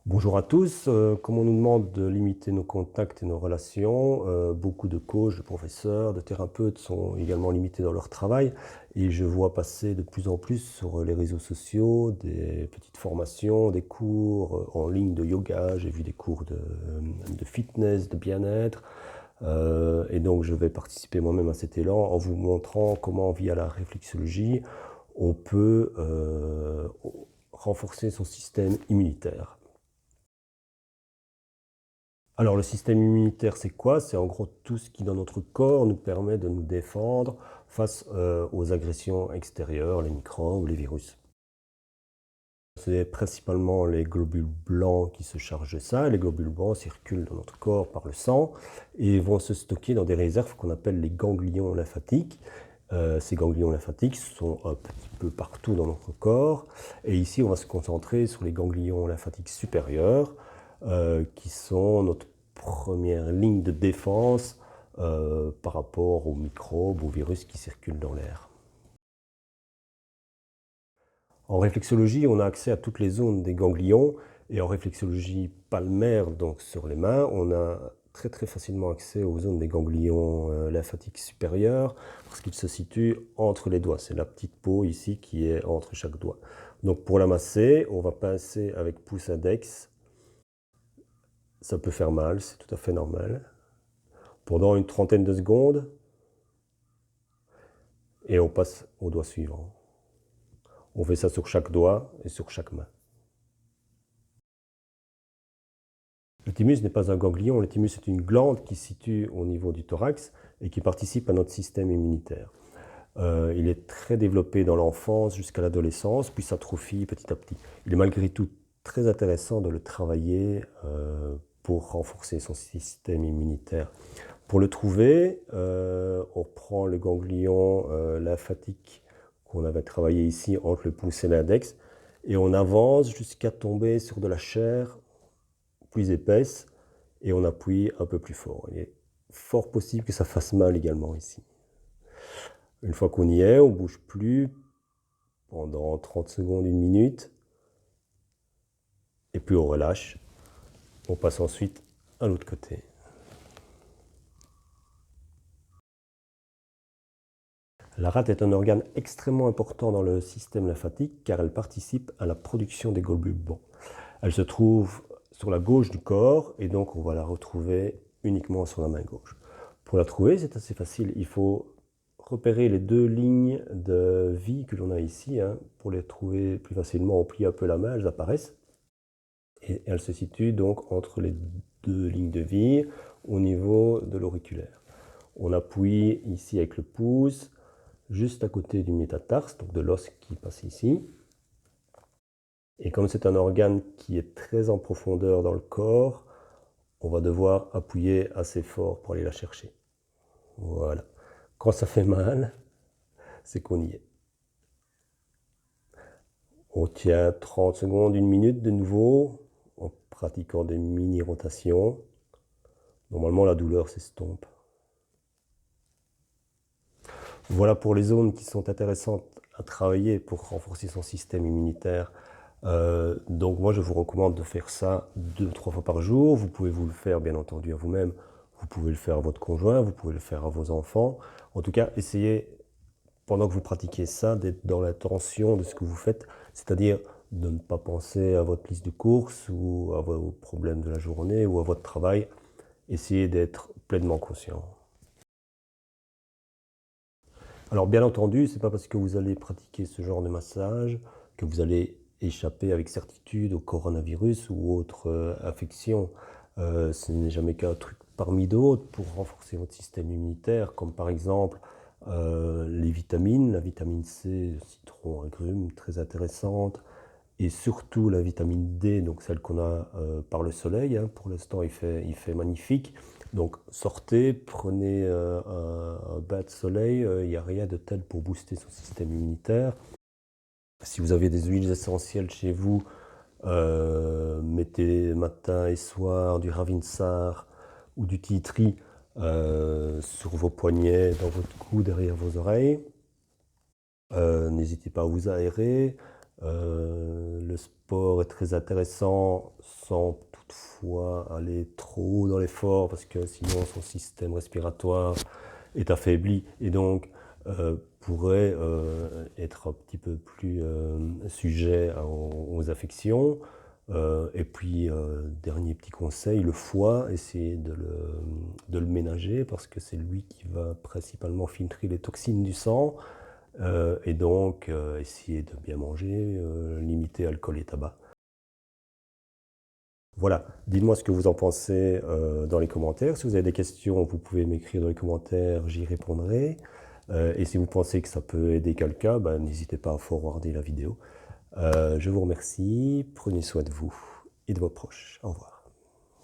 Bonjour à tous. Comme on nous demande de limiter nos contacts et nos relations, beaucoup de coachs, de professeurs, de thérapeutes sont également limités dans leur travail et je vois passer de plus en plus sur les réseaux sociaux des petites formations, des cours en ligne de yoga, j'ai vu des cours de fitness, de bien-être et donc je vais participer moi-même à cet élan en vous montrant comment via la réflexologie on peut renforcer son système immunitaire. Alors le système immunitaire, c'est quoi? C'est en gros tout ce qui dans notre corps nous permet de nous défendre face, aux agressions extérieures, les microbes, les virus. C'est principalement les globules blancs qui se chargent de ça. Les globules blancs circulent dans notre corps par le sang et vont se stocker dans des réserves qu'on appelle les ganglions lymphatiques. Ces ganglions lymphatiques sont un petit peu partout dans notre corps et ici on va se concentrer sur les ganglions lymphatiques supérieurs, qui sont notre première ligne de défense, par rapport aux microbes, aux virus qui circulent dans l'air. En réflexologie, on a accès à toutes les zones des ganglions et en réflexologie palmaire, donc sur les mains, on a très facilement accès aux zones des ganglions lymphatiques supérieurs parce qu'ils se situent entre les doigts. C'est la petite peau ici qui est entre chaque doigt. Donc pour la masser, on va pincer avec pouce index. Ça peut faire mal, c'est tout à fait normal. Pendant une trentaine de secondes et on passe au doigt suivant. On fait ça sur chaque doigt et sur chaque main. Le thymus n'est pas un ganglion, le thymus est une glande qui se situe au niveau du thorax et qui participe à notre système immunitaire. Il est très développé dans l'enfance jusqu'à l'adolescence, puis s'atrophie petit à petit. Il est malgré tout très intéressant de le travailler pour renforcer son système immunitaire. Pour le trouver, on prend le ganglion lymphatique qu'on avait travaillé ici entre le pouce et l'index et on avance jusqu'à tomber sur de la chair plus épaisse et on appuie un peu plus fort. Il est fort possible que ça fasse mal également ici. Une fois qu'on y est, on ne bouge plus pendant 30 secondes, une minute, et puis on relâche. On passe ensuite à l'autre côté. La rate est un organe extrêmement important dans le système lymphatique car elle participe à la production des globules blancs. Elle se trouve sur la gauche du corps et donc on va la retrouver uniquement sur la main gauche. Pour la trouver, c'est assez facile. Il faut repérer les deux lignes de vie que l'on a ici. Pour les trouver plus facilement, on plie un peu la main, elles apparaissent. Et elles se situent donc entre les deux lignes de vie au niveau de l'auriculaire. On appuie ici avec le pouce, juste à côté du métatarse, donc de l'os qui passe ici. Et comme c'est un organe qui est très en profondeur dans le corps, on va devoir appuyer assez fort pour aller la chercher. Voilà. Quand ça fait mal, c'est qu'on y est. On tient 30 secondes, une minute de nouveau, en pratiquant des mini-rotations. Normalement, la douleur s'estompe. Voilà pour les zones qui sont intéressantes à travailler pour renforcer son système immunitaire. Donc moi, je vous recommande de faire ça 2-3 fois par jour. Vous pouvez vous le faire, bien entendu, à vous-même. Vous pouvez le faire à votre conjoint, vous pouvez le faire à vos enfants. En tout cas, essayez, pendant que vous pratiquez ça, d'être dans l'intention de ce que vous faites, c'est-à-dire de ne pas penser à votre liste de courses ou à vos problèmes de la journée ou à votre travail. Essayez d'être pleinement conscient. Alors bien entendu, ce n'est pas parce que vous allez pratiquer ce genre de massage que vous allez échapper avec certitude au coronavirus ou autres affections. Ce n'est jamais qu'un truc parmi d'autres pour renforcer votre système immunitaire, comme par exemple les vitamines, la vitamine C, citron, agrumes, très intéressante, et surtout la vitamine D, donc celle qu'on a par le soleil. Pour l'instant, il fait magnifique. Donc sortez, prenez un bain de soleil, il n'y a rien de tel pour booster son système immunitaire. Si vous avez des huiles essentielles chez vous, mettez matin et soir du Ravinsar ou du tea tree sur vos poignets, dans votre cou, derrière vos oreilles. N'hésitez pas à vous aérer. Le sport est très intéressant sans toutefois aller trop haut dans l'effort parce que sinon son système respiratoire est affaibli et donc pourrait être un petit peu plus sujet aux affections. Et puis, dernier petit conseil, le foie, essayez de le ménager parce que c'est lui qui va principalement filtrer les toxines du sang. Et donc, essayez de bien manger, limiter alcool et tabac. Voilà, dites-moi ce que vous en pensez dans les commentaires. Si vous avez des questions, vous pouvez m'écrire dans les commentaires, j'y répondrai. Et si vous pensez que ça peut aider quelqu'un, ben, n'hésitez pas à forwarder la vidéo. Je vous remercie, prenez soin de vous et de vos proches. Au revoir.